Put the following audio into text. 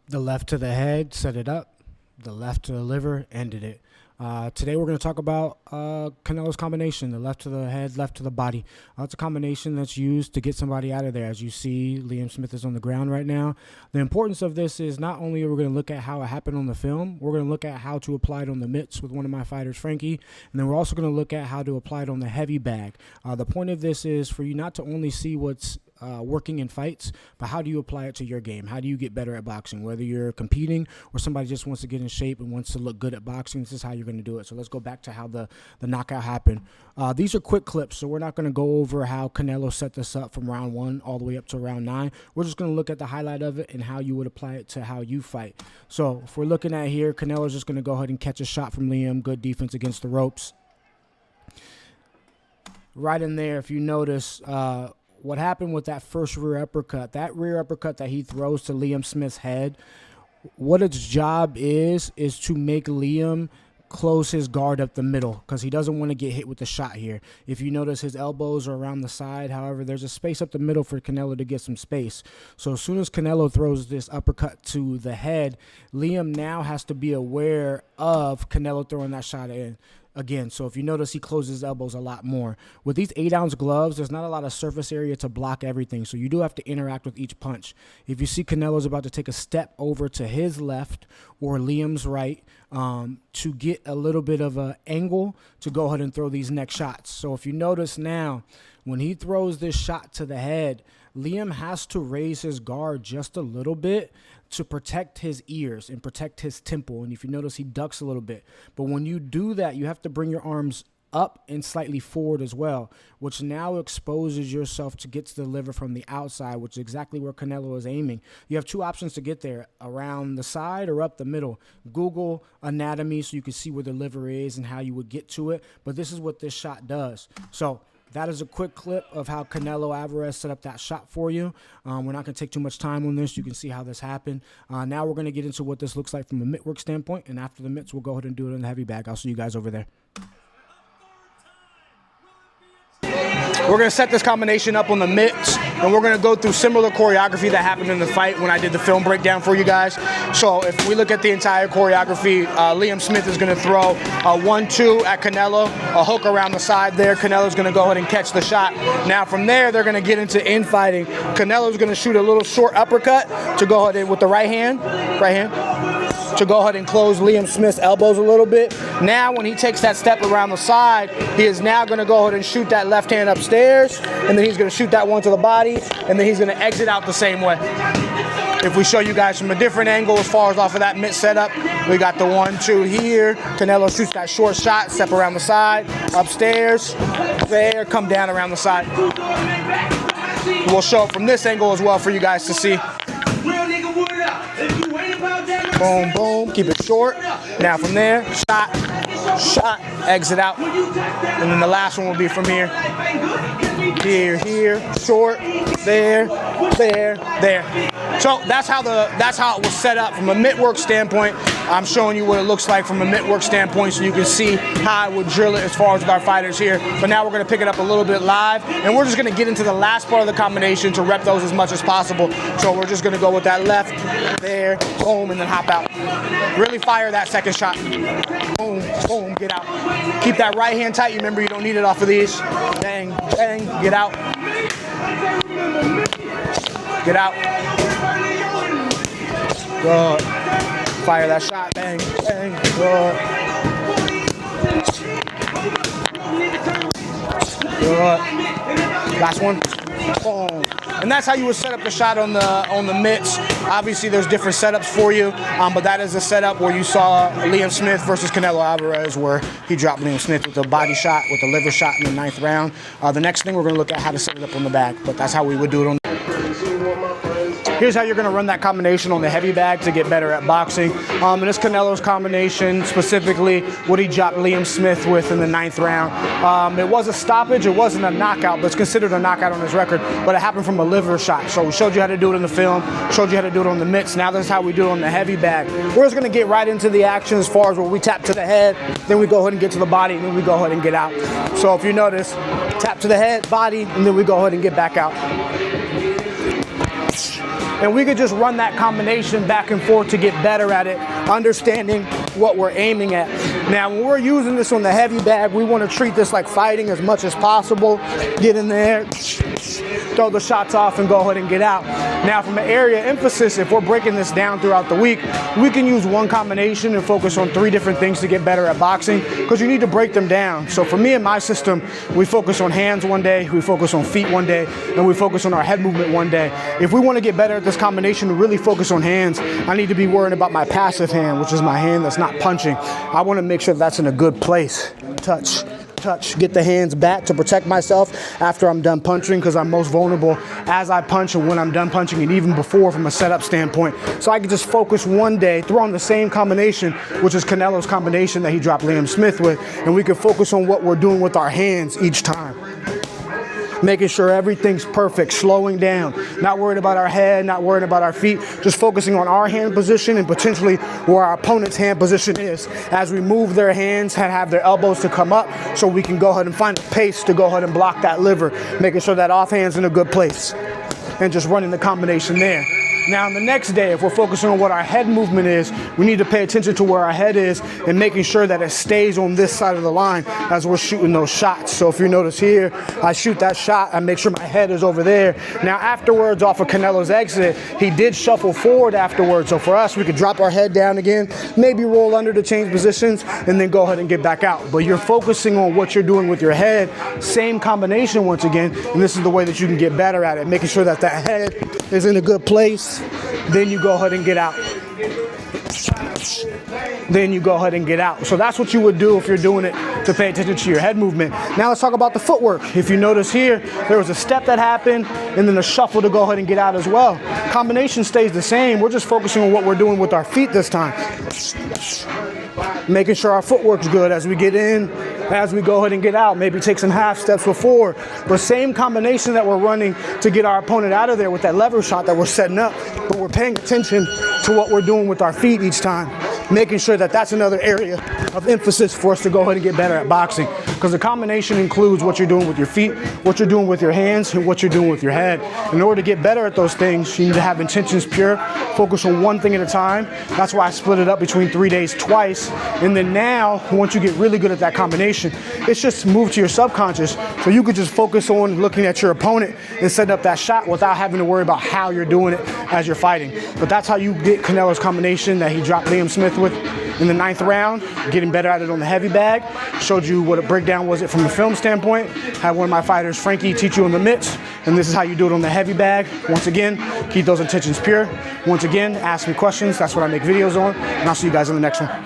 The left to the head, set it up. The left to the liver, ended it. Today we're going to talk about Canelo's combination, the left to the head, left to the body. It's a combination that's used to get somebody out of there. As you see, Liam Smith is on the ground right now. The importance of this is not only are we going to look at how it happened on the film, we're going to look at how to apply it on the mitts with one of my fighters, Frankie, and then we're also going to look at how to apply it on the heavy bag. The point of this is for you not to only see what's working in fights, but how do you apply it to your game? How do you get better at boxing? Whether you're competing or somebody just wants to get in shape and wants to look good at boxing, this is how you're going to do it. So let's go back to how the knockout happened. These are quick clips, so we're not going to go over how Canelo set this up from round 1 all the way up to round 9. We're just going to look at the highlight of it and how you would apply it to how you fight. So if we're looking at here, Canelo's just going to go ahead and catch a shot from Liam. Good defense against the ropes. Right in there, if you notice, what happened with that first rear uppercut that he throws to Liam Smith's head, what its job is to make Liam close his guard up the middle because he doesn't want to get hit with the shot here. If you notice, his elbows are around the side. However, there's a space up the middle for Canelo to get some space. So as soon as Canelo throws this uppercut to the head, Liam now has to be aware of Canelo throwing that shot in again. So if you notice, he closes his elbows a lot more. With these 8-ounce gloves, there's not a lot of surface area to block everything, so you do have to interact with each punch. If you see Canelo's about to take a step over to his left or Liam's right, to get a little bit of an angle to go ahead and throw these next shots. So if you notice now, when he throws this shot to the head, Liam has to raise his guard just a little bit to protect his ears and protect his temple. And if you notice, he ducks a little bit. But when you do that, you have to bring your arms up and slightly forward as well, which now exposes yourself to get to the liver from the outside, which is exactly where Canelo is aiming. You have two options to get there, around the side or up the middle. Google anatomy so you can see where the liver is and how you would get to it. But this is what this shot does. So that is a quick clip of how Canelo Alvarez set up that shot for you. We're not going to take too much time on this. You can see how this happened. Now we're going to get into what this looks like from a mitt work standpoint, and after the mitts, we'll go ahead and do it in the heavy bag. I'll see you guys over there. We're going to set this combination up on the mitts, and we're going to go through similar choreography that happened in the fight when I did the film breakdown for you guys. So if we look at the entire choreography, Liam Smith is going to throw a 1-2 at Canelo, a hook around the side there. Canelo's going to go ahead and catch the shot. Now from there, they're going to get into infighting. Canelo's going to shoot a little short uppercut to go ahead and, with the right hand, to go ahead and close Liam Smith's elbows a little bit. Now when he takes that step around the side, he is now going to go ahead and shoot that left hand upstairs, and then he's going to shoot that one to the body, and then he's going to exit out the same way. If we show you guys from a different angle as far as off of that mitt setup, we got the 1-2 here. Canelo shoots that short shot, step around the side, upstairs, there, come down around the side. We'll show it from this angle as well for you guys to see. Boom, boom, keep it short. Now from there, shot, shot, exit out. And then the last one will be from here. Here, here, short, there, there, there. So that's how it was set up from a mitt work standpoint. I'm showing you what it looks like from a mitt work standpoint so you can see how I would drill it as far as with our fighters here. But now we're going to pick it up a little bit live, and we're just going to get into the last part of the combination to rep those as much as possible. So we're just going to go with that left, there, boom, and then hop out. Really fire that second shot. Boom, boom, get out. Keep that right hand tight. You remember you don't need it off of these. Bang, bang, get out. Get out. Good. Fire that shot. Bang, bang. Good. Good. Last one. Boom. And that's how you would set up the shot on the mitts. Obviously, there's different setups for you, but that is a setup where you saw Liam Smith versus Canelo Alvarez, where he dropped Liam Smith with a body shot, with a liver shot in the 9th round. The next thing, we're going to look at how to set it up on the back, but that's how we would do it on the Here's how you're going to run that combination on the heavy bag to get better at boxing. And this Canelo's combination, specifically what he dropped Liam Smith with in the 9th round. It was a stoppage. It wasn't a knockout, but it's considered a knockout on his record. But it happened from a liver shot. So we showed you how to do it in the film, showed you how to do it on the mitts. Now that's how we do it on the heavy bag. We're just going to get right into the action as far as where we tap to the head, then we go ahead and get to the body, and then we go ahead and get out. So if you notice, tap to the head, body, and then we go ahead and get back out. And we could just run that combination back and forth to get better at it, understanding what we're aiming at. Now, when we're using this on the heavy bag, we want to treat this like fighting as much as possible. Get in there, throw the shots off, and go ahead and get out. Now, from an area of emphasis, if we're breaking this down throughout the week, we can use one combination and focus on 3 different things to get better at boxing, because you need to break them down. So for me and my system, we focus on hands one day, we focus on feet one day, and we focus on our head movement one day. If we want to get better at this combination to really focus on hands, I need to be worrying about my passive hand, which is my hand that's not punching. I want to make sure that's in a good place. Touch, touch, get the hands back to protect myself after I'm done punching, because I'm most vulnerable as I punch and when I'm done punching, and even before from a setup standpoint. So I can just focus one day, throw on the same combination, which is Canelo's combination that he dropped Liam Smith with, and we can focus on what we're doing with our hands each time. Making sure everything's perfect, slowing down, not worried about our head, not worried about our feet, just focusing on our hand position and potentially where our opponent's hand position is as we move their hands and have their elbows to come up, so we can go ahead and find a pace to go ahead and block that liver, making sure that offhand's in a good place, and just running the combination there. Now, the next day, if we're focusing on what our head movement is, we need to pay attention to where our head is and making sure that it stays on this side of the line as we're shooting those shots. So if you notice here, I shoot that shot, I make sure my head is over there. Now, afterwards, off of Canelo's exit, he did shuffle forward afterwards. So for us, we could drop our head down again, maybe roll under to change positions, and then go ahead and get back out. But you're focusing on what you're doing with your head, same combination once again, and this is the way that you can get better at it, making sure that that head is in a good place. Then you go ahead and get out. Then you go ahead and get out. So that's what you would do if you're doing it to pay attention to your head movement. Now let's talk about the footwork. If you notice here, there was a step that happened and then a shuffle to go ahead and get out as well. Combination stays the same. We're just focusing on what we're doing with our feet this time. Making sure our footwork's good as we get in, as we go ahead and get out. Maybe take some half steps before. But same combination that we're running to get our opponent out of there with that lever shot that we're setting up. But we're paying attention to what we're doing with our feet each time. Making sure that that's another area of emphasis for us to go ahead and get better at boxing. Because the combination includes what you're doing with your feet, what you're doing with your hands, and what you're doing with your head. In order to get better at those things, you need to have intentions pure, focus on one thing at a time. That's why I split it up between 3 days twice. And then now, once you get really good at that combination, it's just move to your subconscious. So you could just focus on looking at your opponent and setting up that shot without having to worry about how you're doing it as you're fighting. But that's how you get Canelo's combination that he dropped Liam Smith with in the 9th round, getting better at it on the heavy bag. Showed you what a breakdown was it from a film standpoint. Had one of my fighters, Frankie, teach you on the mitts, and this is how you do it on the heavy bag. Once again, keep those intentions pure. Once again, ask me questions. That's what I make videos on, and I'll see you guys in the next one.